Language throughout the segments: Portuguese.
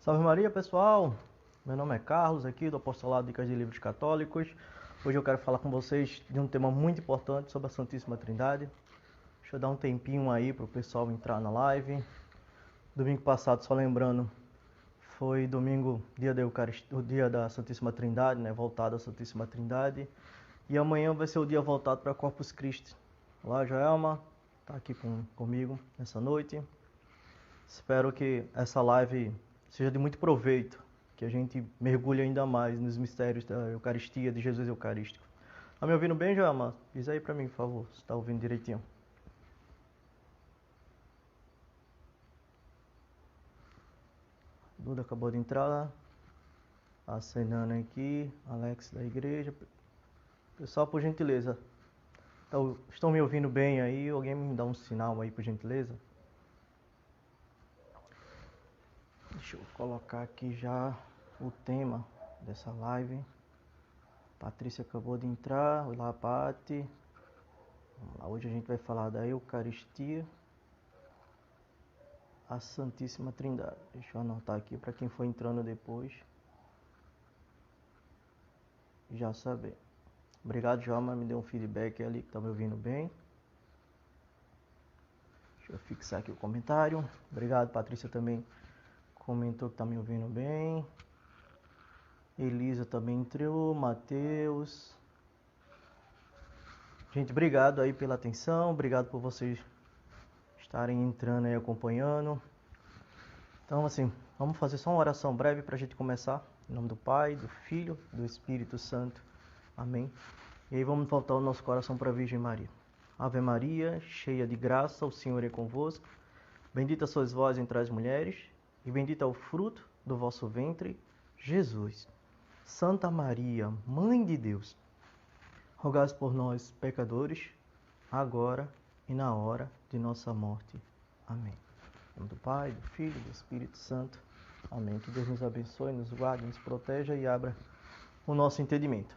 Salve Maria, pessoal! Meu nome é Carlos, aqui do Apostolado Dicas de Livros Católicos. Hoje eu quero falar com vocês de um tema muito importante sobre a Santíssima Trindade. Deixa eu dar um tempinho aí para o pessoal entrar na live. Domingo passado, só lembrando, foi domingo, dia da Eucaristia, o dia da Santíssima Trindade, né? Voltado à Santíssima Trindade. E amanhã vai ser o dia voltado para Corpus Christi. Olá, Joelma, está aqui comigo nessa noite. Espero que essa live seja de muito proveito, que a gente mergulhe ainda mais nos mistérios da Eucaristia, de Jesus Eucarístico. Tá me ouvindo bem, Joelma? Diz aí pra mim, por favor, se tá ouvindo direitinho. Duda acabou de entrar, acenando aqui, Alex da igreja. Pessoal, por gentileza, estão me ouvindo bem aí? Alguém me dá um sinal aí, por gentileza? Deixa eu colocar aqui já o tema dessa live. Patrícia acabou de entrar. Olá, Pati. Vamos lá, hoje a gente vai falar da Eucaristia, a Santíssima Trindade. Deixa eu anotar aqui para quem for entrando depois já saber. Obrigado, Joama, me deu um feedback ali que tá me ouvindo bem. Deixa eu fixar aqui o comentário. Obrigado, Patrícia também comentou que tá me ouvindo bem. Elisa também entrou, Matheus. Gente, obrigado aí pela atenção, obrigado por vocês estarem entrando aí acompanhando. Então, assim, vamos fazer só uma oração breve para a gente começar. Em nome do Pai, do Filho, do Espírito Santo. Amém. E aí vamos voltar o nosso coração para a Virgem Maria. Ave Maria, cheia de graça, o Senhor é convosco. Bendita sois vós entre as mulheres, e bendito é o fruto do vosso ventre, Jesus. Santa Maria, Mãe de Deus, rogai por nós, pecadores, agora e na hora de nossa morte. Amém. Em nome do Pai, do Filho e do Espírito Santo. Amém. Que Deus nos abençoe, nos guarde, nos proteja e abra o nosso entendimento.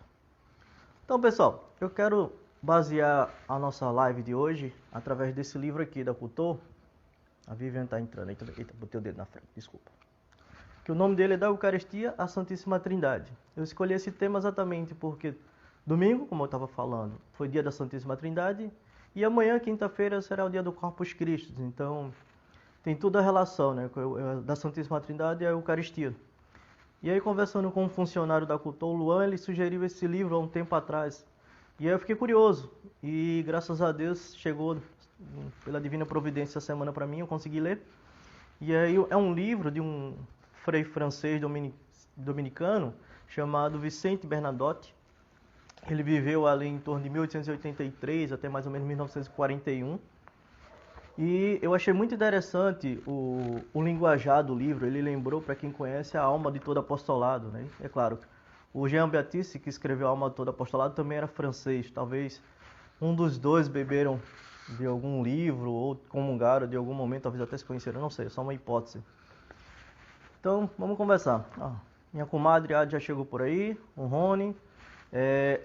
Então, pessoal, eu quero basear a nossa live de hoje através desse livro aqui da Cultor. A Vivian está entrando. Eita, botei o dedo na frente, desculpa. Que o nome dele é da Eucaristia, a Santíssima Trindade. Eu escolhi esse tema exatamente porque domingo, como eu estava falando, foi dia da Santíssima Trindade. E amanhã, quinta-feira, será o dia do Corpus Christi. Então, tem toda a relação, né, da Santíssima Trindade e a Eucaristia. E aí, conversando com um funcionário da Cultor, o Luan, ele sugeriu esse livro há um tempo atrás. E aí eu fiquei curioso. E graças a Deus chegou, pela divina providência, essa semana para mim, eu consegui ler. E aí é um livro de um frei francês dominicano chamado Vicente Bernadotte. Ele viveu ali em torno de 1883 até mais ou menos 1941. E eu achei muito interessante o linguajar do livro. Ele lembrou, para quem conhece, a alma de todo apostolado, né? É claro, o Jean-Baptiste, que escreveu a alma de todo apostolado, também era francês. Talvez um dos dois beberam de algum livro ou comungaram de algum momento, talvez até se conheceram, não sei, é só uma hipótese. Então, vamos conversar. Minha comadre Adi já chegou por aí, o Rony.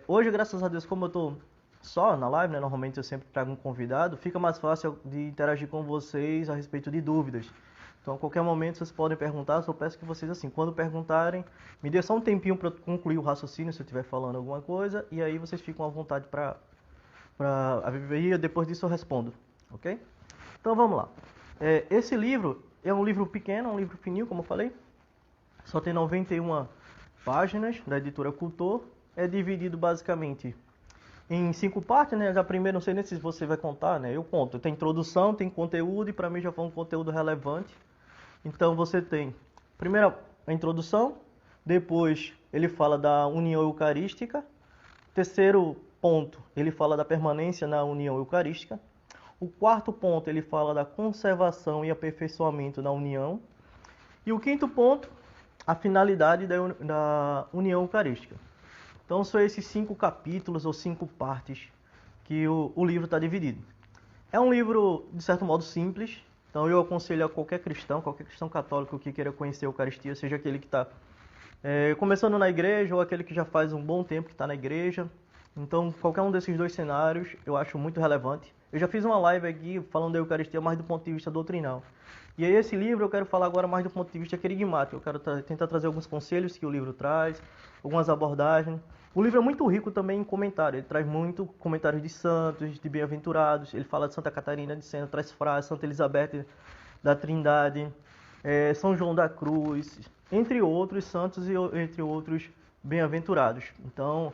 Hoje, graças a Deus, como eu estou só na live, né? Normalmente eu sempre trago um convidado, fica mais fácil de interagir com vocês a respeito de dúvidas. Então, a qualquer momento vocês podem perguntar, só peço que vocês, assim, quando perguntarem, me dê só um tempinho para concluir o raciocínio, se eu estiver falando alguma coisa, e aí vocês ficam à vontade para e depois disso eu respondo, ok? Então, vamos lá. Esse livro é um livro pequeno, um livro fininho, como eu falei, só tem 91 páginas, da editora Cultor, é dividido basicamente em 5 partes, né? A primeira, não sei nem se você vai contar, né? Eu conto. Tem introdução, tem conteúdo, e para mim já foi um conteúdo relevante. Então você tem, primeiro, a introdução, depois ele fala da união eucarística, terceiro ponto, ele fala da permanência na união eucarística, o quarto ponto, ele fala da conservação e aperfeiçoamento na união, e o quinto ponto, a finalidade da união eucarística. Então, são esses 5 capítulos ou 5 partes que o livro está dividido. É um livro, de certo modo, simples. Então, eu aconselho a qualquer cristão católico que queira conhecer a Eucaristia, seja aquele que está começando na igreja ou aquele que já faz um bom tempo que está na igreja. Então, qualquer um desses dois cenários eu acho muito relevante. Eu já fiz uma live aqui falando da Eucaristia mais do ponto de vista doutrinal. E aí esse livro eu quero falar agora mais do ponto de vista querigmático. Eu quero tentar trazer alguns conselhos que o livro traz, algumas abordagens. O livro é muito rico também em comentário. Ele traz muito comentários de santos, de bem-aventurados. Ele fala de Santa Catarina de Sena, traz frases, Santa Elizabeth da Trindade, São João da Cruz, entre outros santos e entre outros bem-aventurados. Então,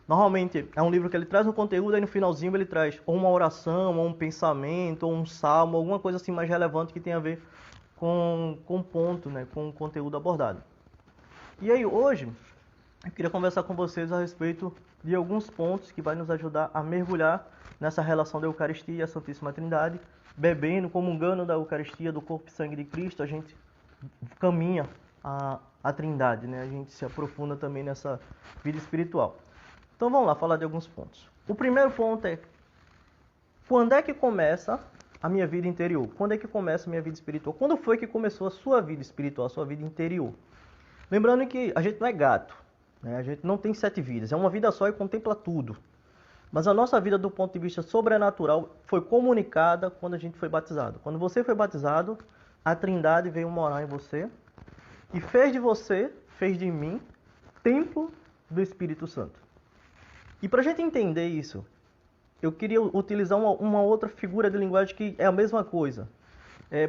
normalmente é um livro que ele traz um conteúdo, aí no finalzinho ele traz ou uma oração, ou um pensamento, ou um salmo, alguma coisa assim mais relevante que tenha a ver com o ponto, né, com o conteúdo abordado. E aí hoje eu queria conversar com vocês a respeito de alguns pontos que vai nos ajudar a mergulhar nessa relação da Eucaristia e a Santíssima Trindade, bebendo, comungando da Eucaristia, do corpo e sangue de Cristo, a gente caminha a Trindade, né? A gente se aprofunda também nessa vida espiritual. Então vamos lá falar de alguns pontos. O primeiro ponto é: quando é que começa a minha vida interior? Quando é que começa a minha vida espiritual? Quando foi que começou a sua vida espiritual, a sua vida interior? Lembrando que a gente não é gato, né? A gente não tem 7 vidas, é uma vida só e contempla tudo. Mas a nossa vida do ponto de vista sobrenatural foi comunicada quando a gente foi batizado. Quando você foi batizado, a Trindade veio morar em você e fez de você, fez de mim, templo do Espírito Santo. E para a gente entender isso, eu queria utilizar uma outra figura de linguagem que é a mesma coisa.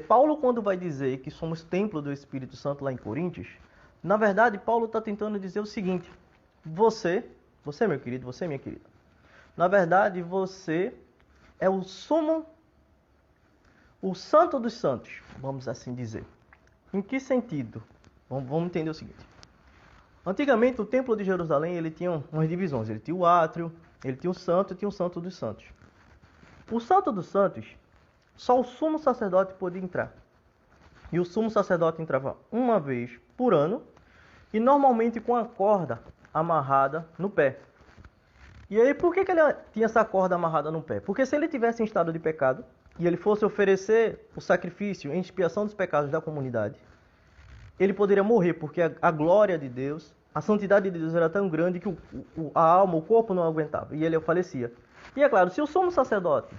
Paulo, quando vai dizer que somos templo do Espírito Santo lá em Coríntios, na verdade, Paulo está tentando dizer o seguinte: você, meu querido, você, minha querida, na verdade, você é o santo dos santos, vamos assim dizer. Em que sentido? Vamos entender o seguinte. Antigamente, o Templo de Jerusalém ele tinha umas divisões. Ele tinha o átrio, ele tinha o santo e tinha o santo dos santos. O santo dos santos, só o sumo sacerdote podia entrar. E o sumo sacerdote entrava uma vez por ano e normalmente com a corda amarrada no pé. E aí, por que ele tinha essa corda amarrada no pé? Porque se ele tivesse em estado de pecado e ele fosse oferecer o sacrifício em expiação dos pecados da comunidade, ele poderia morrer, porque a glória de Deus, a santidade de Deus era tão grande que a alma, o corpo não aguentava e ele falecia. E é claro, se o sumo sacerdote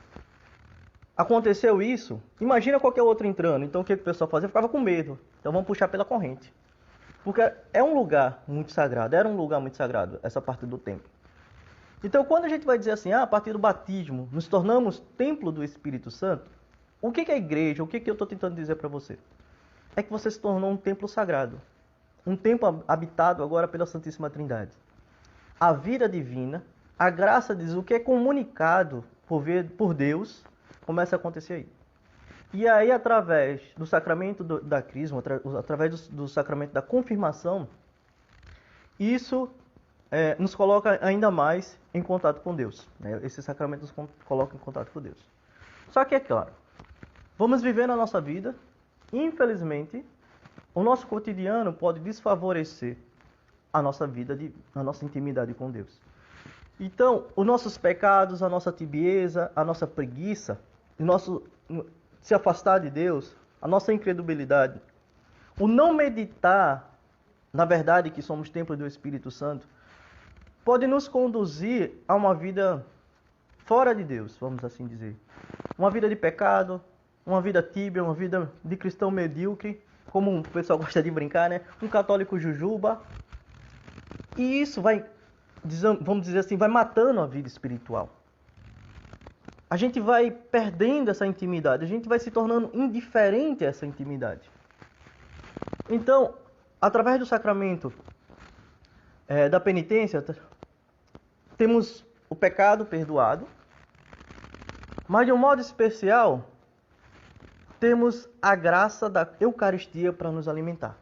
aconteceu isso, imagina qualquer outro entrando. Então o que o pessoal fazia? Ficava com medo. Então vamos puxar pela corrente. Porque é um lugar muito sagrado, era um lugar muito sagrado, essa parte do templo. Então, quando a gente vai dizer assim, a partir do batismo, nos tornamos templo do Espírito Santo, o que é a igreja? O que eu estou tentando dizer para você? É que você se tornou um templo sagrado. Um templo habitado agora pela Santíssima Trindade. A vida divina, a graça diz o que é comunicado por Deus, começa a acontecer aí. E aí, através do sacramento da crisma, através do sacramento da confirmação, isso nos coloca ainda mais em contato com Deus. Né? Esse sacramento nos coloca em contato com Deus. Só que é claro, vamos viver na nossa vida, infelizmente, o nosso cotidiano pode desfavorecer a nossa vida, a nossa intimidade com Deus. Então, os nossos pecados, a nossa tibieza, a nossa preguiça, o nosso se afastar de Deus, a nossa incredulidade, o não meditar na verdade que somos templo do Espírito Santo, pode nos conduzir a uma vida fora de Deus, vamos assim dizer. Uma vida de pecado, uma vida tíbia, uma vida de cristão medíocre, como o pessoal gosta de brincar, né? Um católico jujuba. E isso vai, vamos dizer assim, vai matando a vida espiritual. A gente vai perdendo essa intimidade, a gente vai se tornando indiferente a essa intimidade. Então, através do sacramento da penitência, temos o pecado perdoado, mas de um modo especial, temos a graça da Eucaristia para nos alimentar.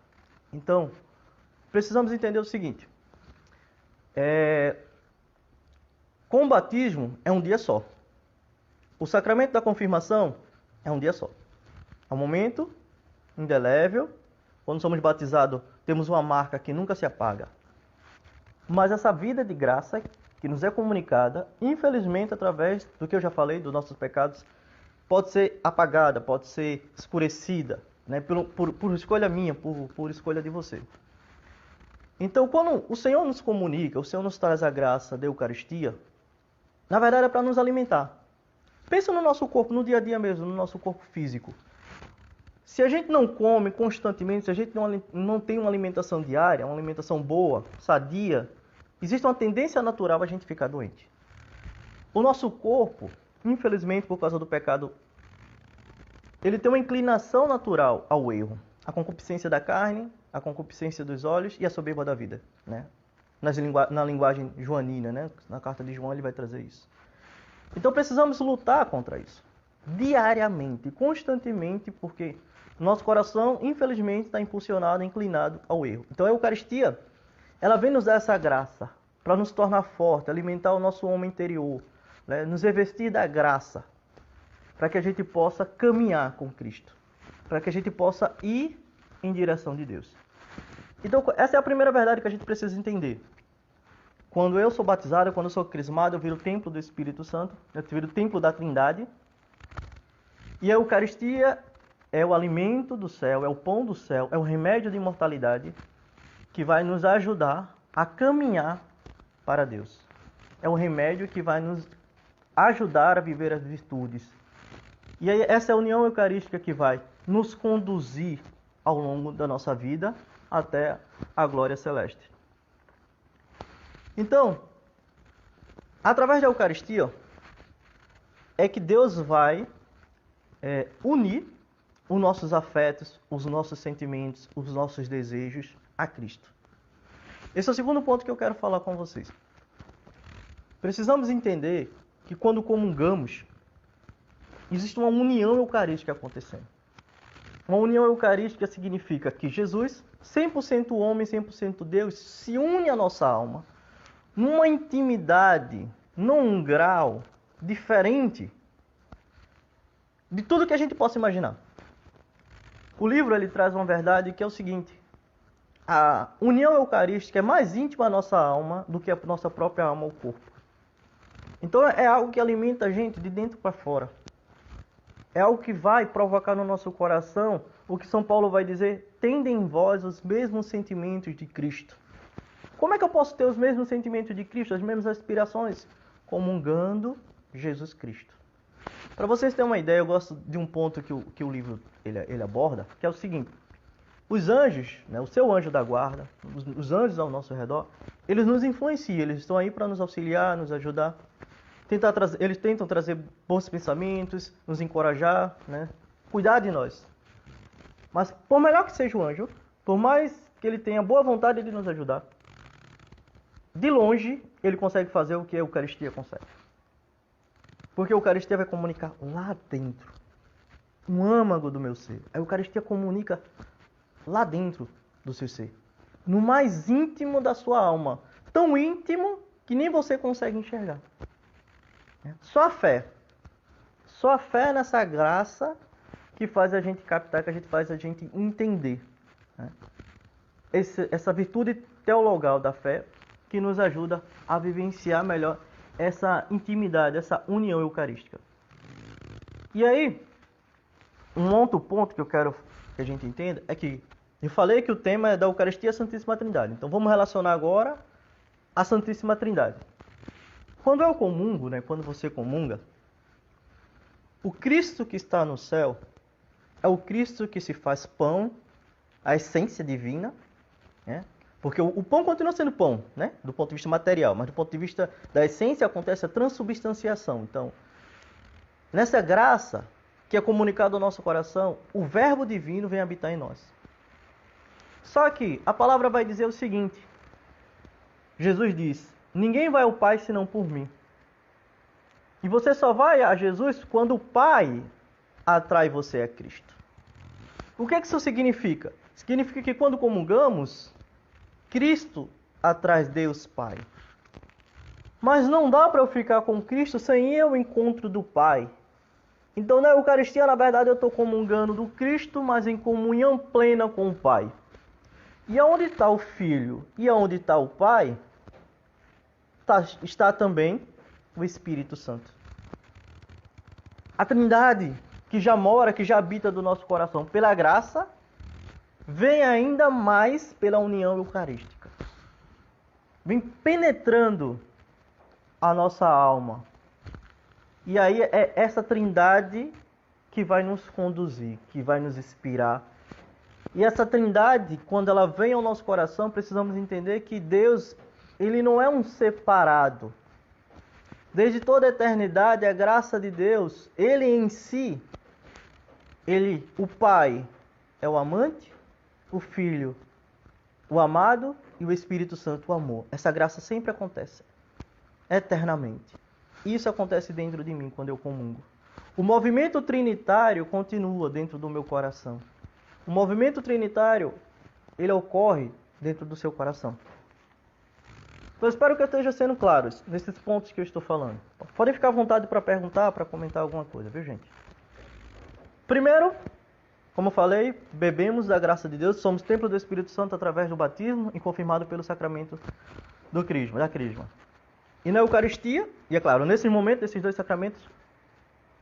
Então, precisamos entender o seguinte: com o batismo é um dia só. O sacramento da confirmação é um dia só. É um momento indelével. Quando somos batizados, temos uma marca que nunca se apaga. Mas essa vida de graça que nos é comunicada, infelizmente, através do que eu já falei, dos nossos pecados, pode ser apagada, pode ser escurecida, né? por escolha minha, por escolha de você. Então, quando o Senhor nos comunica, o Senhor nos traz a graça da Eucaristia, na verdade é para nos alimentar. Pensa no nosso corpo, no dia a dia mesmo, no nosso corpo físico. Se a gente não come constantemente, se a gente não tem uma alimentação diária, uma alimentação boa, sadia, existe uma tendência natural a gente ficar doente. O nosso corpo, infelizmente, por causa do pecado, ele tem uma inclinação natural ao erro. A concupiscência da carne, a concupiscência dos olhos e a soberba da vida, né? Na linguagem joanina, né? Na carta de João ele vai trazer isso. Então precisamos lutar contra isso. Diariamente, constantemente, porque nosso coração, infelizmente, está impulsionado, inclinado ao erro. Então a Eucaristia, ela vem nos dar essa graça para nos tornar forte, alimentar o nosso homem interior, né? Nos revestir da graça, para que a gente possa caminhar com Cristo, para que a gente possa ir em direção de Deus. Então essa é a primeira verdade que a gente precisa entender. Quando eu sou batizado, quando eu sou crismado, eu viro o templo do Espírito Santo, eu viro o templo da Trindade. E a Eucaristia é o alimento do céu, é o pão do céu, é o remédio de imortalidade que vai nos ajudar a caminhar para Deus. É o remédio que vai nos ajudar a viver as virtudes. E aí essa é a união eucarística que vai nos conduzir ao longo da nossa vida até a glória celeste. Então, através da Eucaristia, é que Deus vai unir os nossos afetos, os nossos sentimentos, os nossos desejos a Cristo. Esse é o segundo ponto que eu quero falar com vocês. Precisamos entender que quando comungamos, existe uma união eucarística acontecendo. Uma união eucarística significa que Jesus, 100% homem, 100% Deus, se une à nossa alma numa intimidade, num grau diferente de tudo que a gente possa imaginar. O livro ele traz uma verdade que é o seguinte: a união eucarística é mais íntima à nossa alma do que a nossa própria alma ao corpo. Então é algo que alimenta a gente de dentro para fora. É algo que vai provocar no nosso coração o que São Paulo vai dizer: tende em vós os mesmos sentimentos de Cristo. Como é que eu posso ter os mesmos sentimentos de Cristo, as mesmas aspirações? Comungando Jesus Cristo. Para vocês terem uma ideia, eu gosto de um ponto que o livro ele aborda, que é o seguinte: os anjos, né, o seu anjo da guarda, os anjos ao nosso redor, eles nos influenciam, eles estão aí para nos auxiliar, nos ajudar. Eles tentam trazer bons pensamentos, nos encorajar, né, cuidar de nós. Mas por melhor que seja o anjo, por mais que ele tenha boa vontade de nos ajudar, de longe ele consegue fazer o que a Eucaristia consegue. Porque a Eucaristia vai comunicar lá dentro, no âmago do meu ser. A Eucaristia comunica lá dentro do seu ser, no mais íntimo da sua alma, tão íntimo que nem você consegue enxergar. Só a fé nessa graça que faz a gente captar, que faz a gente entender, né? Essa virtude teologal da fé que nos ajuda a vivenciar melhor essa intimidade, essa união eucarística. E aí, um outro ponto que eu quero que a gente entenda é que eu falei que o tema é da Eucaristia à Santíssima Trindade. Então vamos relacionar agora a Santíssima Trindade. Quando eu comungo, né, quando você comunga, o Cristo que está no céu é o Cristo que se faz pão, a essência divina, né? Porque o pão continua sendo pão, né? Do ponto de vista material, mas do ponto de vista da essência acontece a transubstanciação. Então, nessa graça que é comunicada ao nosso coração, o Verbo divino vem habitar em nós. Só que a palavra vai dizer o seguinte: Jesus diz: ninguém vai ao Pai senão por mim. E você só vai a Jesus quando o Pai atrai você a Cristo. O que é que isso significa? Significa que quando comungamos, Cristo atrai Deus Pai. Mas não dá para eu ficar com Cristo sem eu encontro do Pai. Então na Eucaristia, na verdade, eu estou comungando do Cristo, mas em comunhão plena com o Pai. E aonde está o Filho e aonde está o Pai, está também o Espírito Santo. A Trindade, que já mora, que já habita do nosso coração pela graça, vem ainda mais pela união eucarística. Vem penetrando a nossa alma. E aí é essa trindade que vai nos conduzir, que vai nos inspirar. E essa trindade, quando ela vem ao nosso coração, precisamos entender que Deus, ele não é um separado. Desde toda a eternidade, a graça de Deus, ele em si, ele, o Pai, é o amante, o Filho, o amado e o Espírito Santo, o amor. Essa graça sempre acontece, eternamente. Isso acontece dentro de mim quando eu comungo. O movimento trinitário continua dentro do meu coração. O movimento trinitário, ele ocorre dentro do seu coração. Então, eu espero que eu esteja sendo claro nesses pontos que eu estou falando. Podem ficar à vontade para perguntar, para comentar alguma coisa, viu, gente? Primeiro, como eu falei, bebemos da graça de Deus, somos templo do Espírito Santo através do batismo e confirmado pelo sacramento da crisma. E na Eucaristia, e é claro, nesse momento, desses dois sacramentos,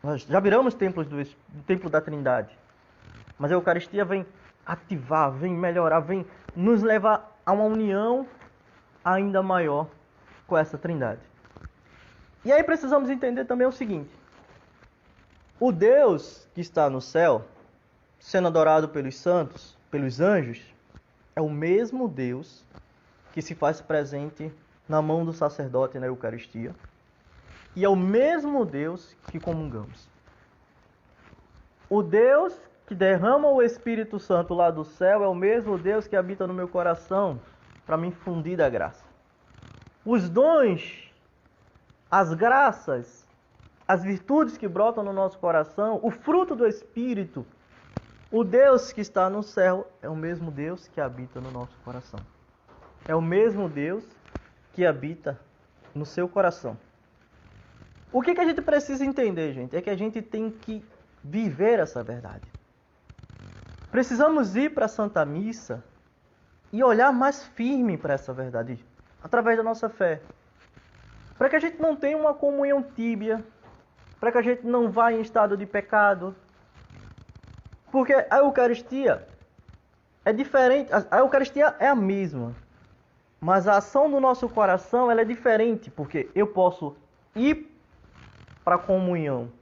nós já viramos templos do templo da Trindade. Mas a Eucaristia vem ativar, vem melhorar, vem nos levar a uma união ainda maior com essa Trindade. E aí precisamos entender também o seguinte: o Deus que está no céu, sendo adorado pelos santos, pelos anjos, é o mesmo Deus que se faz presente na mão do sacerdote na Eucaristia. E é o mesmo Deus que comungamos. O Deus que derrama o Espírito Santo lá do céu é o mesmo Deus que habita no meu coração para me infundir da graça. Os dons, as graças, as virtudes que brotam no nosso coração, o fruto do Espírito, o Deus que está no céu é o mesmo Deus que habita no nosso coração. É o mesmo Deus que habita no seu coração. O que a gente precisa entender, gente? É que a gente tem que viver essa verdade. Precisamos ir para a Santa Missa e olhar mais firme para essa verdade, através da nossa fé. Para que a gente não tenha uma comunhão tíbia, para que a gente não vá em estado de pecado. Porque a Eucaristia é diferente, a Eucaristia é a mesma, mas a ação do nosso coração ela é diferente, porque eu posso ir para a comunhão,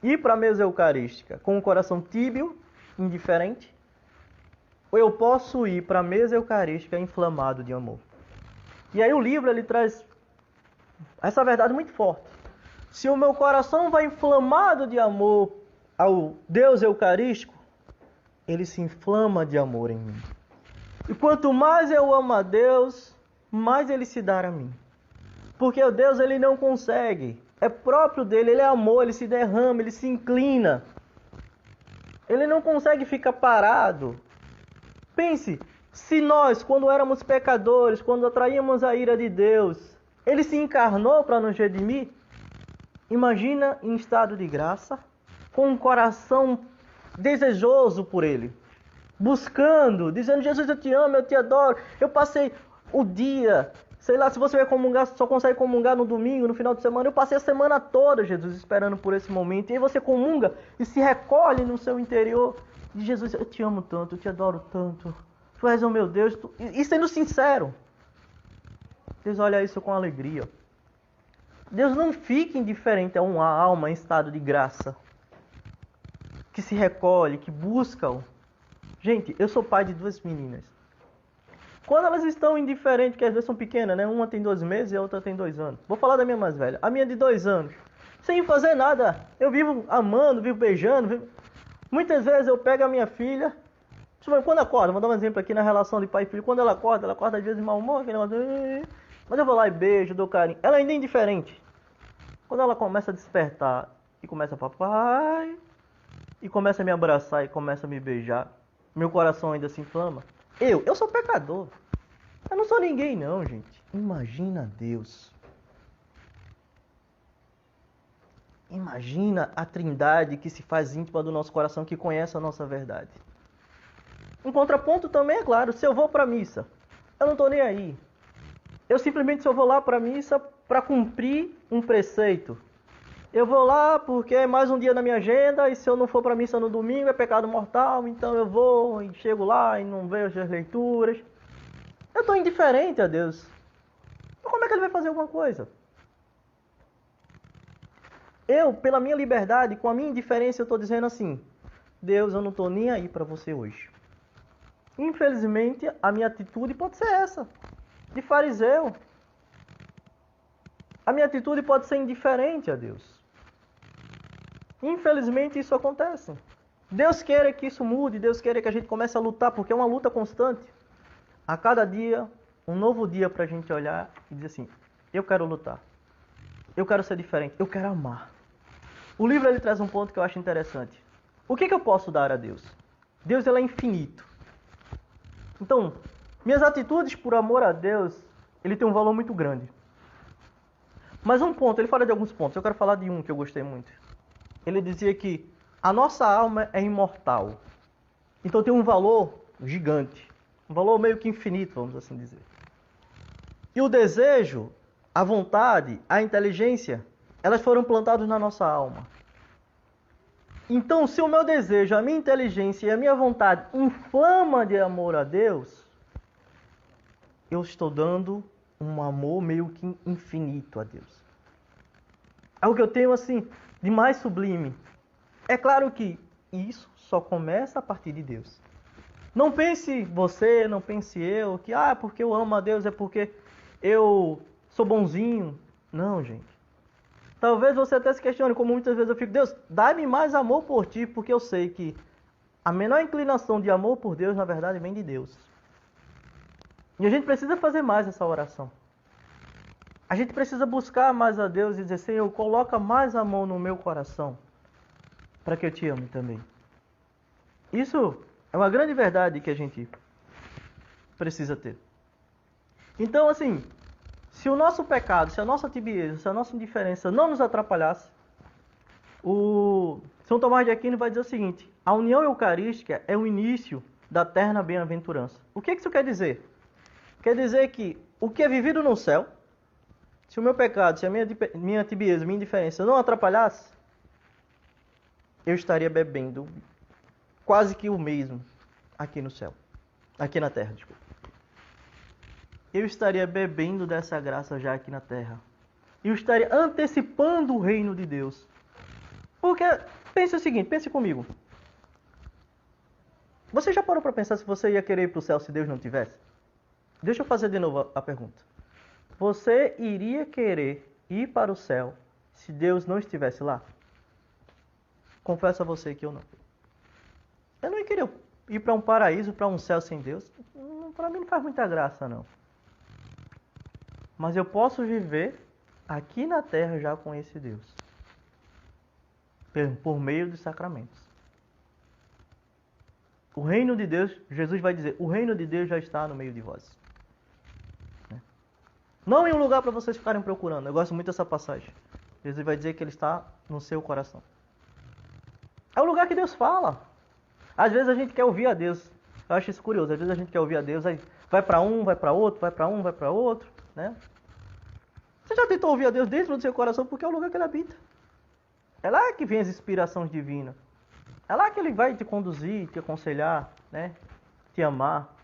ir para a mesa eucarística com o coração tíbio, indiferente, ou eu posso ir para a mesa eucarística inflamado de amor. E aí o livro ele traz essa verdade muito forte. Se o meu coração vai inflamado de amor ao Deus eucarístico, ele se inflama de amor em mim. E quanto mais eu amo a Deus, mais ele se dá a mim. Porque o Deus ele não consegue. É próprio dele, ele é amor, ele se derrama, ele se inclina. Ele não consegue ficar parado. Pense, se nós, quando éramos pecadores, quando atraíamos a ira de Deus, ele se encarnou para nos redimir, imagina em estado de graça, com um coração desejoso por ele, buscando, dizendo: Jesus, eu te amo, eu te adoro. Eu passei o dia, sei lá, se você vai comungar, só consegue comungar no domingo, no final de semana. Eu passei a semana toda, Jesus, esperando por esse momento. E aí você comunga e se recolhe no seu interior. E Jesus, eu te amo tanto, eu te adoro tanto. Tu és o meu Deus. E sendo sincero, Deus olha isso com alegria. Deus não fica indiferente a uma alma em estado de graça, que se recolhe, que busca. Gente, eu sou pai de duas meninas. Quando elas estão indiferentes, que às vezes são pequenas, né? Uma tem 2 meses e a outra tem 2 anos. Vou falar da minha mais velha. A minha de 2 anos. Sem fazer nada. Eu vivo amando, vivo beijando. Muitas vezes eu pego a minha filha. Quando acorda, vou dar um exemplo aqui na relação de pai e filho. Quando ela acorda às vezes de mau humor. Mas eu vou lá e beijo, dou carinho. Ela ainda é indiferente. Quando ela começa a despertar e começa a papai, e começa a me abraçar e começa a me beijar, meu coração ainda se inflama. Eu sou pecador. Eu não sou ninguém não, gente. Imagina Deus. Imagina a Trindade que se faz íntima do nosso coração, que conhece a nossa verdade. Um contraponto também é claro, se eu vou para a missa, eu não estou nem aí. Eu simplesmente só vou lá para a missa para cumprir um preceito. Eu vou lá porque é mais um dia na minha agenda, e se eu não for para a missa no domingo é pecado mortal, então eu vou e chego lá e não vejo as leituras. Eu estou indiferente a Deus. Então como é que ele vai fazer alguma coisa? eu, pela minha liberdade, com a minha indiferença, eu estou dizendo assim, Deus, eu não estou nem aí para você hoje. Infelizmente, a minha atitude pode ser essa, de fariseu. A minha atitude pode ser indiferente a Deus. Infelizmente, isso acontece. Deus queira que isso mude, Deus queira que a gente comece a lutar, porque é uma luta constante. A cada dia, um novo dia para a gente olhar e dizer assim, eu quero lutar. Eu quero ser diferente, eu quero amar. O livro ele traz um ponto que eu acho interessante. O que eu posso dar a Deus? Deus ele é infinito. Então, minhas atitudes por amor a Deus, ele tem um valor muito grande. Mas um ponto, ele fala de alguns pontos, eu quero falar de um que eu gostei muito. Ele dizia que a nossa alma é imortal. Então tem um valor gigante. Um valor meio que infinito, vamos assim dizer. E o desejo, a vontade, a inteligência, elas foram plantadas na nossa alma. Então, se o meu desejo, a minha inteligência e a minha vontade inflama de amor a Deus, eu estou dando um amor meio que infinito a Deus. Algo que eu tenho assim, de mais sublime. É claro que isso só começa a partir de Deus. Não pense você, não pense eu, que porque eu amo a Deus é porque eu sou bonzinho. Não, gente. Talvez você até se questione, como muitas vezes eu fico, Deus, dá-me mais amor por ti, porque eu sei que a menor inclinação de amor por Deus, na verdade, vem de Deus. E a gente precisa fazer mais essa oração. A gente precisa buscar mais a Deus e dizer, Senhor, coloca mais amor no meu coração, para que eu te ame também. Isso é uma grande verdade que a gente precisa ter. Então, assim, se o nosso pecado, se a nossa tibieza, se a nossa indiferença não nos atrapalhasse, o São Tomás de Aquino vai dizer o seguinte, a união eucarística é o início da eterna bem-aventurança. O que isso quer dizer? Quer dizer que o que é vivido no céu, se o meu pecado, se a minha tibieza, minha indiferença não atrapalhasse, eu estaria bebendo quase que o mesmo aqui no céu, aqui na terra, desculpa. Eu estaria bebendo dessa graça já aqui na terra. Eu estaria antecipando o reino de Deus. Porque, pense o seguinte, pense comigo. Você já parou para pensar se você ia querer ir para o céu se Deus não tivesse? Deixa eu fazer de novo a pergunta. Você iria querer ir para o céu se Deus não estivesse lá? Confesso a você que eu não. Eu não ia querer ir para um paraíso, para um céu sem Deus. Para mim não faz muita graça, não. Mas eu posso viver aqui na terra já com esse Deus. Por meio dos sacramentos. O reino de Deus, Jesus vai dizer, o reino de Deus já está no meio de vós. Não em um lugar para vocês ficarem procurando. Eu gosto muito dessa passagem. Jesus vai dizer que ele está no seu coração. É o lugar que Deus fala. Às vezes a gente quer ouvir a Deus. Eu acho isso curioso. Às vezes a gente quer ouvir a Deus, aí vai para um, vai para outro, vai para um, vai para outro, né? Você já tentou ouvir a Deus dentro do seu coração porque é o lugar que ele habita. É lá que vem as inspirações divinas. É lá que ele vai te conduzir, te aconselhar, né? Te amar.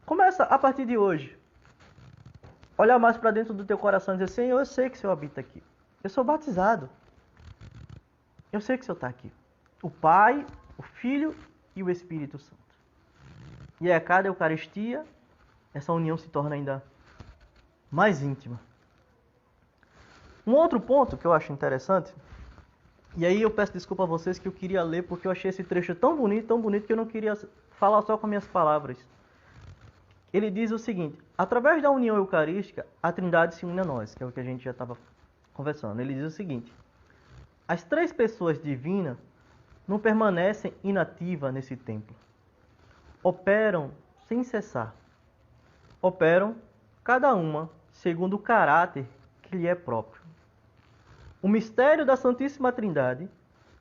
Começa a partir de hoje. Olhar mais para dentro do teu coração e dizer, Senhor, eu sei que o Senhor habita aqui. Eu sou batizado. Eu sei que o Senhor está aqui. O Pai, o Filho e o Espírito Santo. E a cada Eucaristia, essa união se torna ainda mais íntima. Um outro ponto que eu acho interessante, e aí eu peço desculpa a vocês que eu queria ler porque eu achei esse trecho tão bonito que eu não queria falar só com minhas palavras. Ele diz o seguinte, através da união eucarística, a Trindade se une a nós, que é o que a gente já estava conversando. Ele diz o seguinte, as três pessoas divinas não permanecem inativas nesse templo. Operam sem cessar. Operam, cada uma, segundo o caráter que lhe é próprio. O mistério da Santíssima Trindade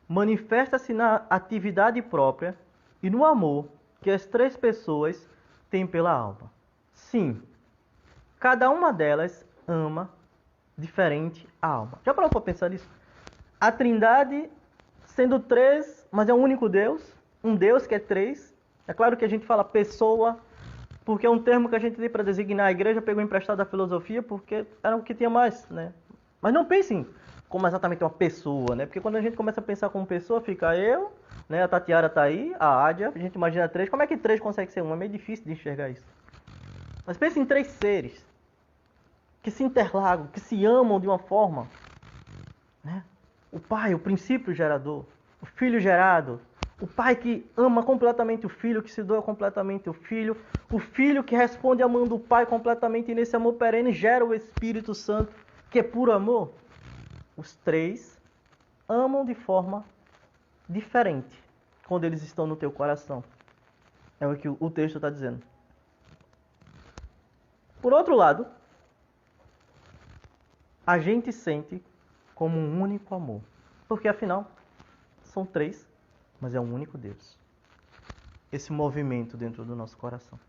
manifesta-se na atividade própria e no amor que as três pessoas têm pela alma. Sim, cada uma delas ama diferente a alma. Já parou para pensar nisso? A Trindade sendo três, mas é um único Deus, um Deus que é três. É claro que a gente fala pessoa, porque é um termo que a gente tem para designar. A igreja pegou emprestado da filosofia porque era o que tinha mais, né? Mas não pensem como exatamente uma pessoa, né? Porque quando a gente começa a pensar como pessoa, fica eu, né? A Tatiara tá aí, a Ádia, a gente imagina três. Como é que três consegue ser um? É meio difícil de enxergar isso. Mas pense em três seres que se interlagam, que se amam de uma forma, né? O pai, o princípio gerador, o filho gerado, o pai que ama completamente o filho, que se doa completamente o filho que responde amando o pai completamente e nesse amor perene gera o Espírito Santo, que é puro amor. Os três amam de forma diferente quando eles estão no teu coração. É o que o texto está dizendo. Por outro lado, a gente sente como um único amor. Porque afinal, são três, mas é um único Deus. Esse movimento dentro do nosso coração.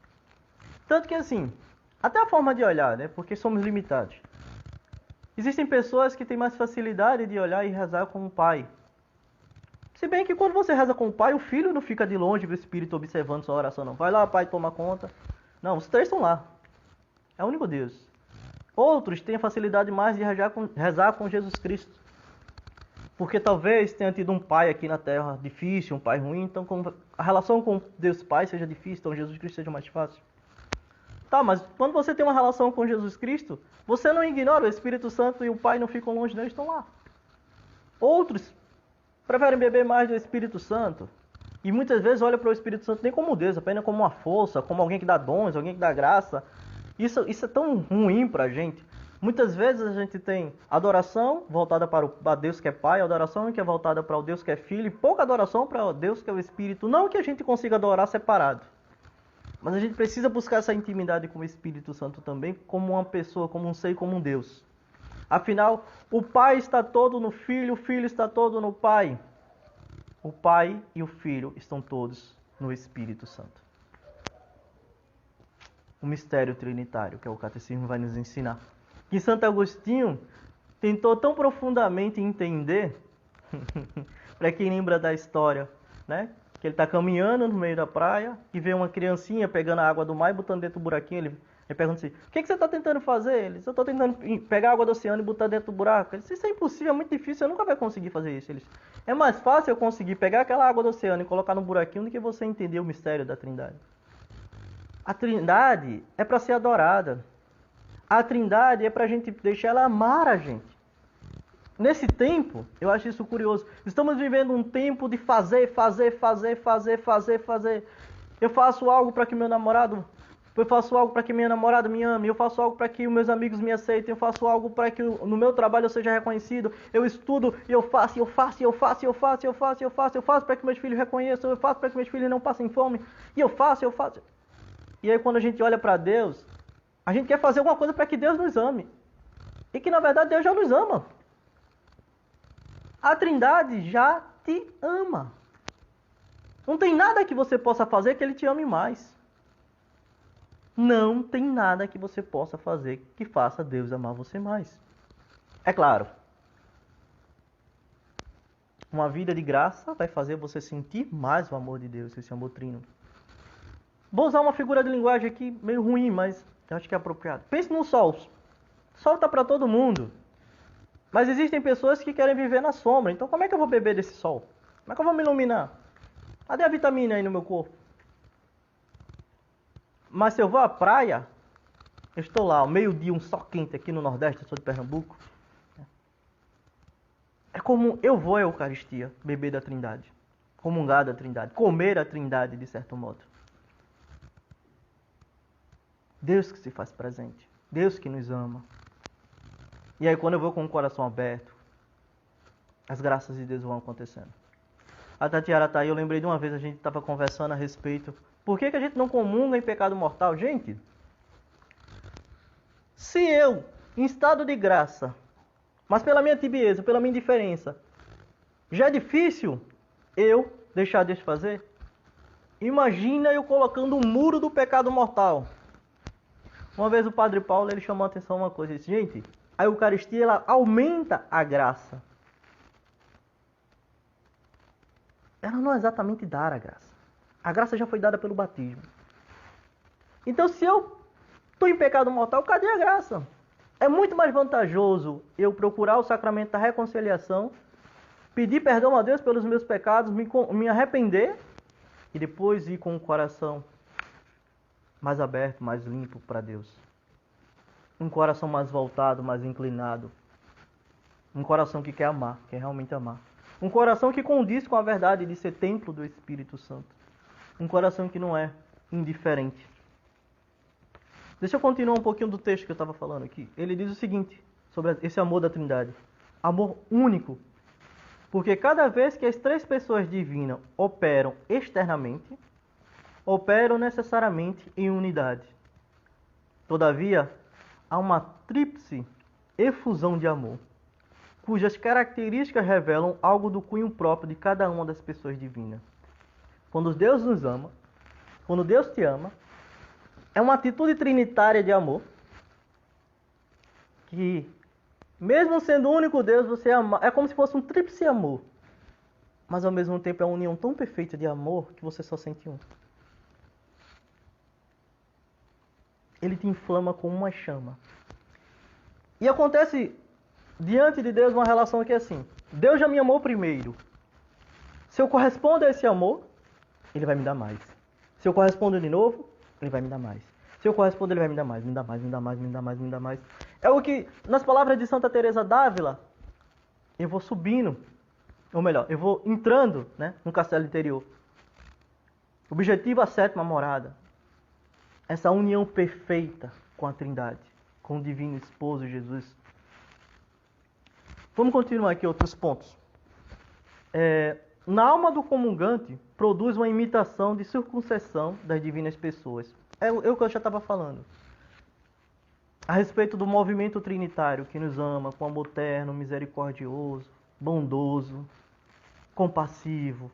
Tanto que assim, até a forma de olhar, né? Porque somos limitados. Existem pessoas que têm mais facilidade de olhar e rezar com o pai. Se bem que quando você reza com o pai, o filho não fica de longe o espírito observando sua oração, não. Vai lá, pai, toma conta. Não, os três estão lá. É o único Deus. Outros têm a facilidade mais de rezar com Jesus Cristo. Porque talvez tenha tido um pai aqui na Terra difícil, um pai ruim, então a relação com Deus Pai seja difícil, então Jesus Cristo seja mais fácil. Tá, mas quando você tem uma relação com Jesus Cristo, você não ignora o Espírito Santo e o Pai não ficam longe, não, estão lá. Outros preferem beber mais do Espírito Santo e muitas vezes olham para o Espírito Santo nem como Deus, apenas como uma força, como alguém que dá dons, alguém que dá graça. Isso é tão ruim para a gente. Muitas vezes a gente tem adoração voltada para o Deus que é Pai, adoração que é voltada para o Deus que é Filho, e pouca adoração para o Deus que é o Espírito. Não que a gente consiga adorar separado, mas a gente precisa buscar essa intimidade com o Espírito Santo também, como uma pessoa, como um ser, como um Deus. Afinal, o Pai está todo no Filho, o Filho está todo no Pai. O Pai e o Filho estão todos no Espírito Santo. O mistério trinitário, que é o Catecismo vai nos ensinar. Que Santo Agostinho tentou tão profundamente entender, para quem lembra da história, né? Que ele está caminhando no meio da praia e vê uma criancinha pegando a água do mar e botando dentro do buraquinho. Ele pergunta assim, o que você está tentando fazer? Ele disse, eu estou tentando pegar a água do oceano e botar dentro do buraco. Ele disse, isso é impossível, é muito difícil, você nunca vai conseguir fazer isso. Ele disse, é mais fácil eu conseguir pegar aquela água do oceano e colocar no buraquinho do que você entender o mistério da Trindade. A Trindade é para ser adorada. A Trindade é para a gente deixar ela amar a gente. Nesse tempo, eu acho isso curioso. Estamos vivendo um tempo de fazer. Eu faço algo para que meu namorado, eu faço algo para que minha namorada me ame, eu faço algo para que os meus amigos me aceitem, eu faço algo para que no meu trabalho eu seja reconhecido, eu estudo, eu faço para que meus filhos reconheçam, eu faço para que meus filhos não passem fome, e eu faço. E aí quando a gente olha para Deus, a gente quer fazer alguma coisa para que Deus nos ame. E que na verdade Deus já nos ama. A Trindade já te ama. Não tem nada que você possa fazer que Ele te ame mais. Não tem nada que você possa fazer que faça Deus amar você mais. É claro, uma vida de graça vai fazer você sentir mais o amor de Deus, esse amor trino. Vou usar uma figura de linguagem aqui meio ruim, mas eu acho que é apropriado. Pense no sol. O sol está para todo mundo. Mas existem pessoas que querem viver na sombra. Então como é que eu vou beber desse sol? Como é que eu vou me iluminar? Cadê a vitamina aí no meu corpo? Mas se eu vou à praia, eu estou lá, ao meio-dia, um sol quente aqui no Nordeste, eu sou de Pernambuco. É como eu vou à Eucaristia, beber da Trindade, comungar da Trindade, comer a Trindade de certo modo. Deus que se faz presente, Deus que nos ama. E aí quando eu vou com o coração aberto, as graças de Deus vão acontecendo. A Tatiara tá aí, eu lembrei de uma vez, a gente estava conversando a respeito. Por que a gente não comunga em pecado mortal? Gente, se eu, em estado de graça, mas pela minha tibieza, pela minha indiferença, já é difícil eu deixar Deus fazer, imagina eu colocando um muro do pecado mortal. Uma vez o Padre Paulo, ele chamou a atenção uma coisa, ele disse, gente, a Eucaristia, ela aumenta a graça. Ela não é exatamente dar a graça. A graça já foi dada pelo batismo. Então, se eu estou em pecado mortal, cadê a graça? É muito mais vantajoso eu procurar o sacramento da reconciliação, pedir perdão a Deus pelos meus pecados, me arrepender e depois ir com o coração mais aberto, mais limpo para Deus. Um coração mais voltado, mais inclinado. Um coração que quer amar, quer realmente amar. Um coração que condiz com a verdade de ser templo do Espírito Santo. Um coração que não é indiferente. Deixa eu continuar um pouquinho do texto que eu estava falando aqui. Ele diz o seguinte, sobre esse amor da Trindade. Amor único. Porque cada vez que as três pessoas divinas operam externamente, operam necessariamente em unidade. Todavia, há uma tríplice efusão de amor, cujas características revelam algo do cunho próprio de cada uma das pessoas divinas. Quando Deus nos ama, quando Deus te ama, é uma atitude trinitária de amor, que mesmo sendo o único Deus, você ama, é como se fosse um tríplice amor, mas ao mesmo tempo é uma união tão perfeita de amor que você só sente um. Ele te inflama com uma chama. E acontece diante de Deus uma relação que é assim. Deus já me amou primeiro. Se eu correspondo a esse amor, Ele vai me dar mais. Se eu correspondo de novo, Ele vai me dar mais. Se eu correspondo, Ele vai me dar mais, me dá mais, me dá mais, me dá mais, me dá mais. É o que, nas palavras de Santa Teresa d'Ávila, eu vou subindo, ou melhor, eu vou entrando, né, no castelo interior. Objetivo a sétima morada. Essa união perfeita com a Trindade, com o Divino Esposo Jesus. Vamos continuar aqui outros pontos. Na alma do comungante, produz uma imitação de circuncisão das divinas pessoas. É o que eu já estava falando. A respeito do movimento trinitário que nos ama com amor terno, misericordioso, bondoso, compassivo,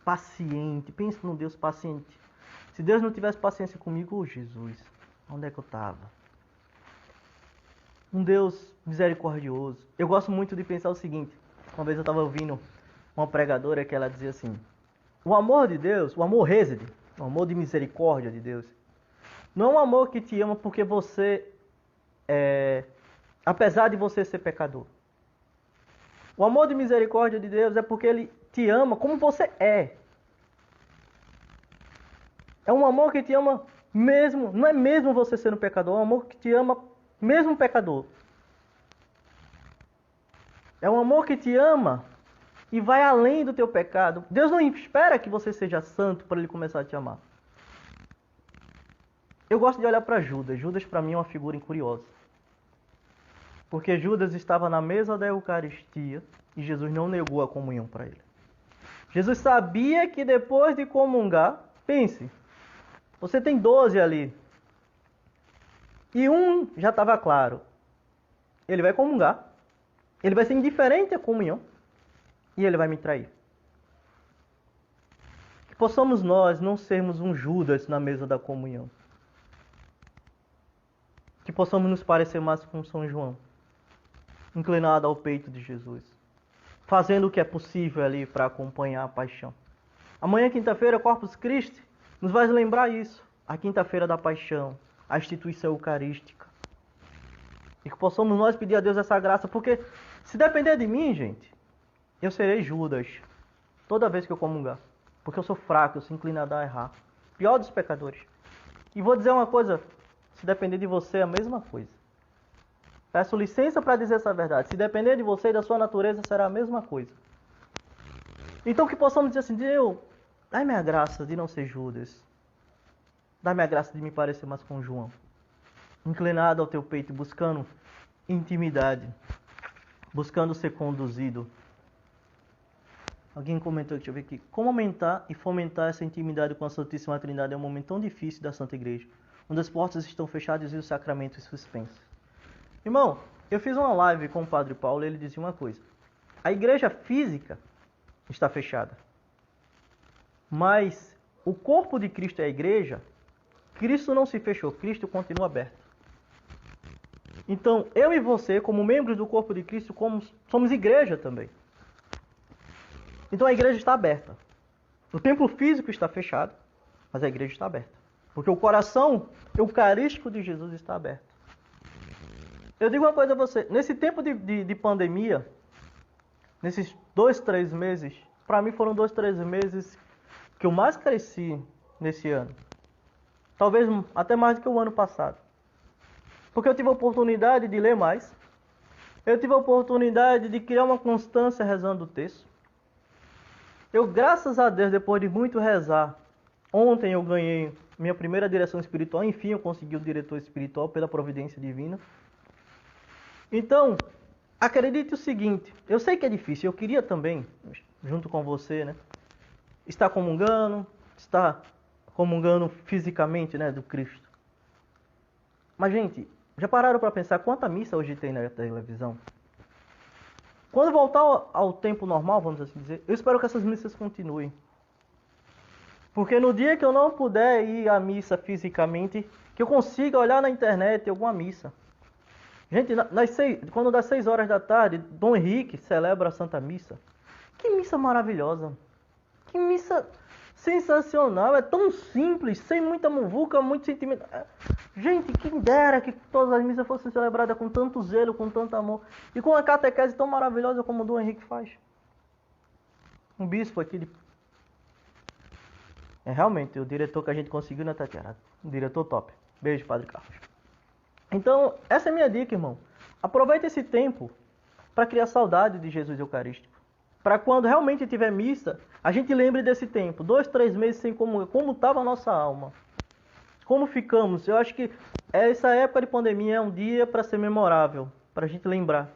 paciente. Pense num Deus paciente. Se Deus não tivesse paciência comigo, oh Jesus, onde é que eu estava? Um Deus misericordioso. Eu gosto muito de pensar o seguinte. Uma vez eu estava ouvindo uma pregadora que ela dizia assim: o amor de Deus, o amor réside, o amor de misericórdia de Deus, não é um amor que te ama porque você, apesar de você ser pecador. O amor de misericórdia de Deus é porque Ele te ama como você é. É um amor que te ama mesmo, não é mesmo você sendo pecador, é um amor que te ama mesmo pecador. É um amor que te ama e vai além do teu pecado. Deus não espera que você seja santo para Ele começar a te amar. Eu gosto de olhar para Judas. Judas para mim é uma figura curiosa. Porque Judas estava na mesa da Eucaristia e Jesus não negou a comunhão para ele. Jesus sabia que depois de comungar, pense, você tem 12 ali. E um já estava claro. Ele vai comungar. Ele vai ser indiferente à comunhão. E ele vai me trair. Que possamos nós não sermos um Judas na mesa da comunhão. Que possamos nos parecer mais com São João. Inclinado ao peito de Jesus. Fazendo o que é possível ali para acompanhar a paixão. Amanhã, quinta-feira, Corpus Christi, nos vai lembrar isso. A quinta-feira da paixão. A instituição eucarística. E que possamos nós pedir a Deus essa graça. Porque se depender de mim, gente, eu serei Judas. Toda vez que eu comungar. Porque eu sou fraco, eu sou inclinado a errar. Pior dos pecadores. E vou dizer uma coisa. Se depender de você, é a mesma coisa. Peço licença para dizer essa verdade. Se depender de você e da sua natureza, será a mesma coisa. Então que possamos dizer assim: Deus, dai-me a graça de não ser Judas. Dá-me a graça de me parecer mais com João. Inclinado ao teu peito, buscando intimidade. Buscando ser conduzido. Alguém comentou aqui, deixa eu ver aqui. Como aumentar e fomentar essa intimidade com a Santíssima Trindade é um momento tão difícil da Santa Igreja, onde as portas estão fechadas e os sacramentos suspensos. Irmão, eu fiz uma live com o Padre Paulo e ele dizia uma coisa. A igreja física está fechada. Mas o corpo de Cristo é a igreja. Cristo não se fechou, Cristo continua aberto. Então, eu e você, como membros do corpo de Cristo, somos igreja também. Então a igreja está aberta. O templo físico está fechado, mas a igreja está aberta. Porque o coração eucarístico de Jesus está aberto. Eu digo uma coisa a você, nesse tempo de pandemia, nesses 2, 3 meses, para mim foram 2, 3 meses que eu mais cresci nesse ano. Talvez até mais do que o ano passado. Porque eu tive a oportunidade de ler mais. Eu tive a oportunidade de criar uma constância rezando o texto. Eu, graças a Deus, depois de muito rezar, ontem eu ganhei minha primeira direção espiritual. Enfim, eu consegui o diretor espiritual pela providência divina. Então, acredite o seguinte, eu sei que é difícil, eu queria também, junto com você, né, estar comungando fisicamente, né, do Cristo. Mas, gente, já pararam para pensar quanta missa hoje tem na televisão? Quando voltar ao tempo normal, vamos assim dizer, eu espero que essas missas continuem. Porque no dia que eu não puder ir à missa fisicamente, que eu consiga olhar na internet alguma missa. Gente, quando dá 6 horas da tarde, Dom Henrique celebra a Santa Missa. Que missa maravilhosa. Que missa sensacional. É tão simples, sem muita muvuca, muito sentimento. Gente, quem dera que todas as missas fossem celebradas com tanto zelo, com tanto amor. E com uma catequese tão maravilhosa como o Dom Henrique faz. Um bispo aqui É realmente o diretor que a gente conseguiu na Tatiana. Um diretor top. Beijo, Padre Carlos. Então, essa é a minha dica, irmão. Aproveite esse tempo para criar saudade de Jesus Eucarístico. Para quando realmente tiver missa, a gente lembre desse tempo. 2, 3 meses sem comungar. Como estava a nossa alma. Como ficamos. Eu acho que essa época de pandemia é um dia para ser memorável. Para a gente lembrar.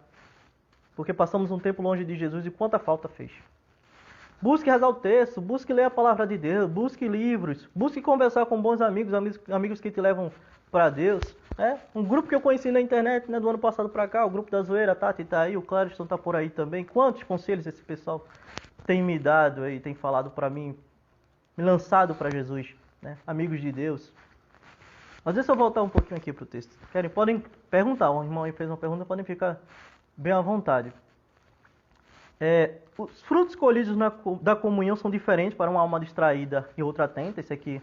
Porque passamos um tempo longe de Jesus e quanta falta fez. Busque rezar o texto, busque ler a palavra de Deus, busque livros, busque conversar com bons amigos que te levam para Deus. Um grupo que eu conheci na internet, né, do ano passado para cá, o grupo da Zoeira, a Tati tá aí, o Clariston tá por aí também. Quantos conselhos esse pessoal tem me dado aí, tem falado para mim, me lançado para Jesus, né? Amigos de Deus. Mas deixa eu voltar um pouquinho aqui pro texto. Podem perguntar, o irmão aí fez uma pergunta, podem ficar bem à vontade. Os frutos colhidos da comunhão são diferentes para uma alma distraída e outra atenta. Esse aqui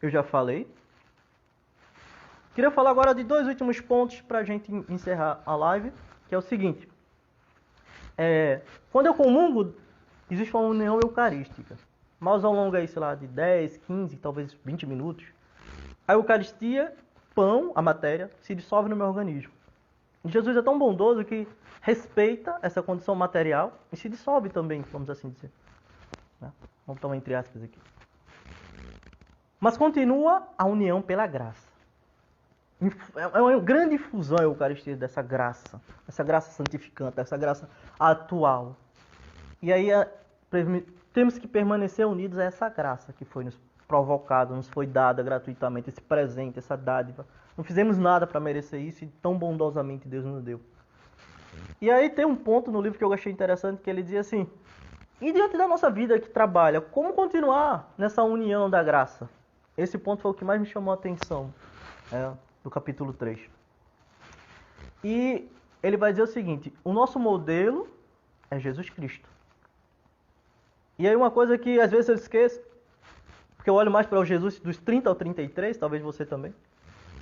eu já falei. Queria falar agora de 2 últimos pontos para a gente encerrar a live, que é o seguinte. Quando eu comungo, existe uma união eucarística. Mas ao longo aí, sei lá, de 10, 15, talvez 20 minutos, a Eucaristia, pão, a matéria, se dissolve no meu organismo. E Jesus é tão bondoso que respeita essa condição material e se dissolve também, vamos assim dizer. Vamos tomar entre aspas aqui. Mas continua a união pela graça. É uma grande fusão a Eucaristia dessa graça santificante, dessa graça atual. E aí temos que permanecer unidos a essa graça que foi nos provocada, nos foi dada gratuitamente, esse presente, essa dádiva. Não fizemos nada para merecer isso e tão bondosamente Deus nos deu. E aí tem um ponto no livro que eu achei interessante, que ele dizia assim: e diante da nossa vida que trabalha, como continuar nessa união da graça? Esse ponto foi o que mais me chamou a atenção, do capítulo 3. E ele vai dizer o seguinte: o nosso modelo é Jesus Cristo. E aí uma coisa que às vezes eu esqueço, porque eu olho mais para o Jesus dos 30 ao 33, talvez você também,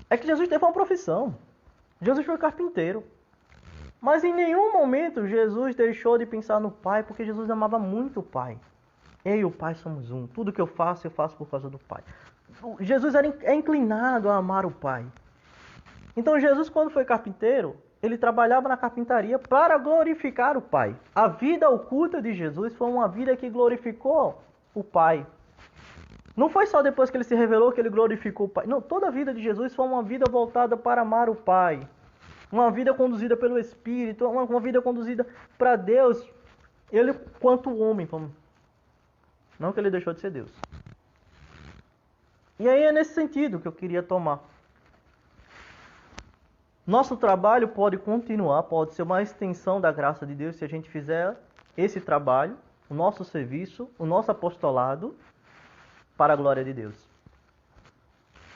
é que Jesus teve uma profissão. Jesus foi carpinteiro. Mas em nenhum momento Jesus deixou de pensar no Pai, porque Jesus amava muito o Pai. Eu e o Pai somos um. Tudo que eu faço por causa do Pai. Jesus é inclinado a amar o Pai. Então Jesus, quando foi carpinteiro, ele trabalhava na carpintaria para glorificar o Pai. A vida oculta de Jesus foi uma vida que glorificou o Pai. Não foi só depois que ele se revelou que ele glorificou o Pai. Não, toda a vida de Jesus foi uma vida voltada para amar o Pai. Uma vida conduzida pelo Espírito, uma vida conduzida para Deus. Ele, quanto homem, não que ele deixou de ser Deus. E aí é nesse sentido que eu queria tomar. Nosso trabalho pode continuar, pode ser uma extensão da graça de Deus se a gente fizer esse trabalho, o nosso serviço, o nosso apostolado, para a glória de Deus.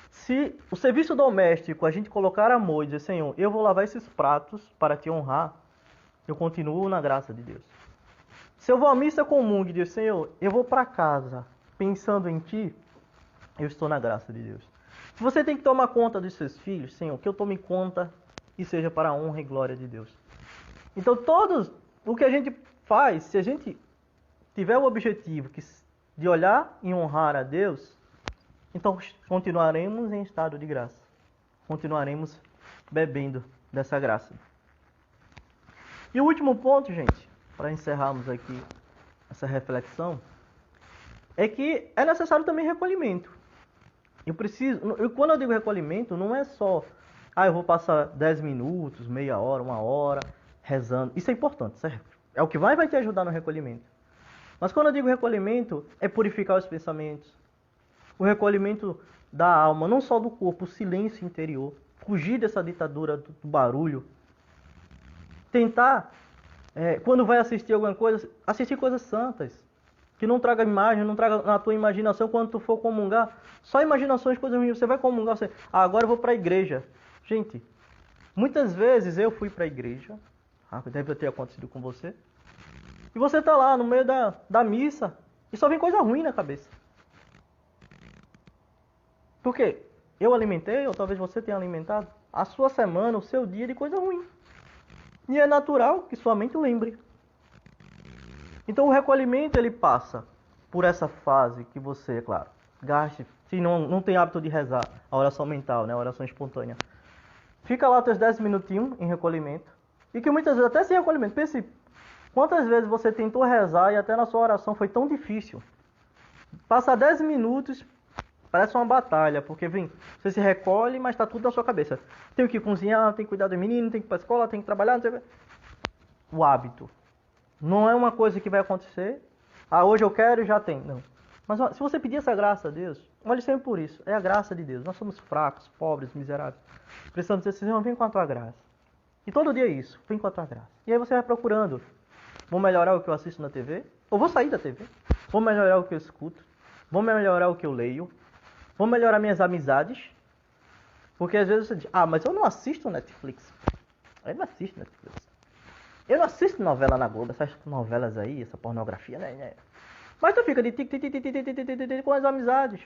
Se o serviço doméstico a gente colocar amor e dizer: Senhor, eu vou lavar esses pratos para te honrar, eu continuo na graça de Deus. Se eu vou à missa comum e dizer: Senhor, eu vou para casa pensando em ti, eu estou na graça de Deus. Se você tem que tomar conta dos seus filhos, Senhor, que eu tome conta e seja para a honra e glória de Deus. Então, o que a gente faz, se a gente tiver o objetivo de olhar e honrar a Deus, então continuaremos em estado de graça. Continuaremos bebendo dessa graça. E o último ponto, gente, para encerrarmos aqui essa reflexão, é que é necessário também recolhimento. Quando eu digo recolhimento, não é só, eu vou passar 10 minutos, meia hora, uma hora, rezando. Isso é importante, certo? É o que vai te ajudar no recolhimento. Mas quando eu digo recolhimento, é purificar os pensamentos. O recolhimento da alma, não só do corpo, o silêncio interior. Fugir dessa ditadura do barulho. Tentar, quando vai assistir alguma coisa, assistir coisas santas. Que não traga imagem, não traga na tua imaginação. Quando tu for comungar, só imaginações, coisas ruins. Você vai comungar, agora eu vou para a igreja. Gente, muitas vezes eu fui para a igreja. Deve ter acontecido com você. E você está lá no meio da missa e só vem coisa ruim na cabeça. Por quê? Eu alimentei, ou talvez você tenha alimentado, a sua semana, o seu dia de coisa ruim. E é natural que sua mente lembre. Então o recolhimento ele passa por essa fase que você, é claro, gaste, se não tem hábito de rezar, a oração mental, né, a oração espontânea. Fica lá teus 10 minutinhos em recolhimento. E que muitas vezes, até sem recolhimento, pense quantas vezes você tentou rezar e até na sua oração foi tão difícil. Passa 10 minutos, parece uma batalha, porque você se recolhe, mas está tudo na sua cabeça. Tenho que cozinhar, tenho que cuidar do menino, tenho que ir para a escola, tenho que trabalhar, não sei o que. O hábito. Não é uma coisa que vai acontecer. Hoje eu quero e já tem. Não. Mas se você pedir essa graça a Deus, olhe sempre por isso. É a graça de Deus. Nós somos fracos, pobres, miseráveis. Precisamos dizer, Senhor, vem com a tua graça. E todo dia é isso, vem com a tua graça. E aí você vai procurando. Vou melhorar o que eu assisto na TV? Ou vou sair da TV? Vou melhorar o que eu escuto? Vou melhorar o que eu leio? Vou melhorar minhas amizades? Porque às vezes você diz, mas eu não assisto Netflix. Eu não assisto Netflix. Eu não assisto novela na Globo, essas novelas aí, essa pornografia, né? Mas tu fica de com as amizades,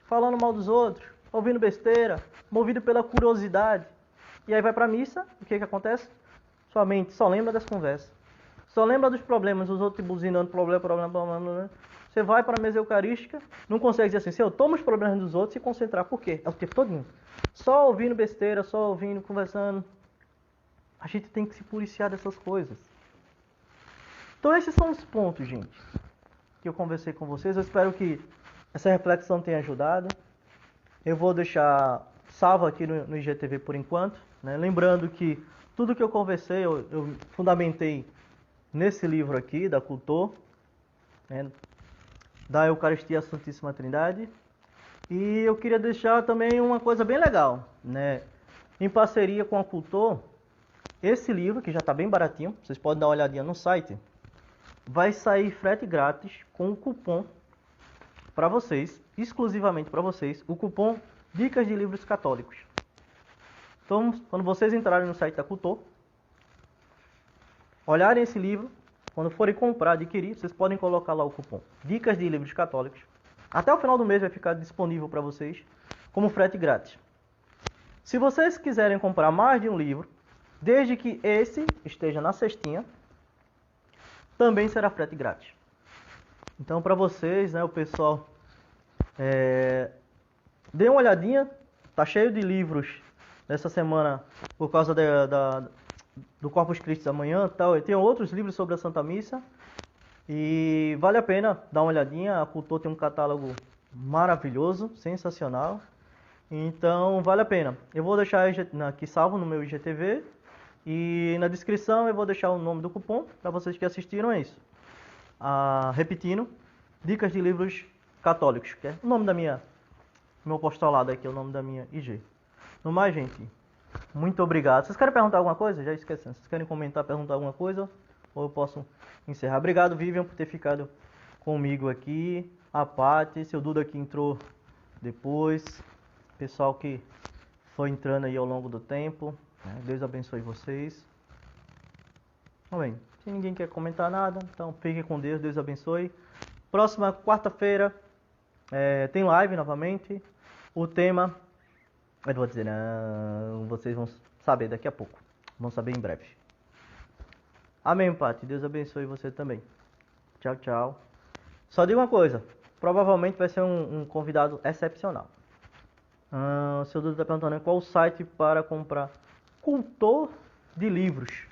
falando mal dos outros, ouvindo besteira, movido pela curiosidade. E aí vai pra missa, o que acontece? Sua mente só lembra das conversas. Só lembra dos problemas, os outros buzinando, problema. Você vai para a mesa eucarística, não consegue dizer assim, Senhor, toma os problemas dos outros e se concentrar. Por quê? É o tempo todinho. Só ouvindo besteira, só ouvindo, conversando. A gente tem que se policiar dessas coisas. Então esses são os pontos, gente, que eu conversei com vocês. Eu espero que essa reflexão tenha ajudado. Eu vou deixar salvo aqui no IGTV por enquanto, né? Lembrando que tudo que eu conversei, eu fundamentei nesse livro aqui, da Cultor, né? Da Eucaristia Santíssima Trindade. E eu queria deixar também uma coisa bem legal, né? Em parceria com a Cultor, esse livro, que já está bem baratinho, vocês podem dar uma olhadinha no site, vai sair frete grátis com um cupom para vocês, exclusivamente para vocês, o cupom Dicas de Livros Católicos. Então, quando vocês entrarem no site da Cultor, olharem esse livro, quando forem comprar, adquirir, vocês podem colocar lá o cupom Dicas de Livros Católicos. Até o final do mês vai ficar disponível para vocês como frete grátis. Se vocês quiserem comprar mais de um livro, desde que esse esteja na cestinha, também será frete grátis. Então, para vocês, né, o pessoal, dê uma olhadinha. Tá cheio de livros nessa semana por causa do Corpus Christi amanhã. Tal. Tem outros livros sobre a Santa Missa. E vale a pena dar uma olhadinha. A Cultor tem um catálogo maravilhoso, sensacional. Então, vale a pena. Eu vou deixar aqui salvo no meu IGTV. E na descrição eu vou deixar o nome do cupom para vocês que assistiram a isso. Repetindo, Dicas de Livros Católicos, que é o nome da meu apostolado aqui, é o nome da minha IG. No mais, gente, muito obrigado. Vocês querem perguntar alguma coisa? Já esquecendo. Vocês querem comentar, perguntar alguma coisa? Ou eu posso encerrar? Obrigado, Vivian, por ter ficado comigo aqui. A Paty, seu Duda que entrou depois. Pessoal que foi entrando aí ao longo do tempo. Deus abençoe vocês. Bem, se ninguém quer comentar nada, então fiquem com Deus, Deus abençoe. Próxima quarta-feira tem live novamente. O tema, eu vou dizer, não, vocês vão saber daqui a pouco. Vamos saber em breve. Amém, Pati. Deus abençoe você também. Tchau, tchau. Só digo uma coisa. Provavelmente vai ser um convidado excepcional. O seu Duda está perguntando qual o site para comprar cultor de livros.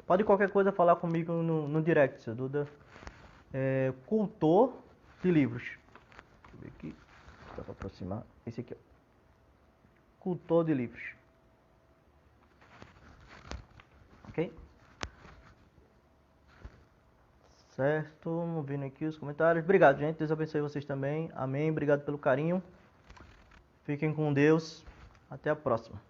Pode qualquer coisa falar comigo no direct, seu Duda. Cultor de livros. Deixa eu ver aqui. Dá para aproximar. Esse aqui, ó. Cultor de livros. Ok? Certo. Vendo aqui os comentários. Obrigado, gente. Deus abençoe vocês também. Amém. Obrigado pelo carinho. Fiquem com Deus. Até a próxima.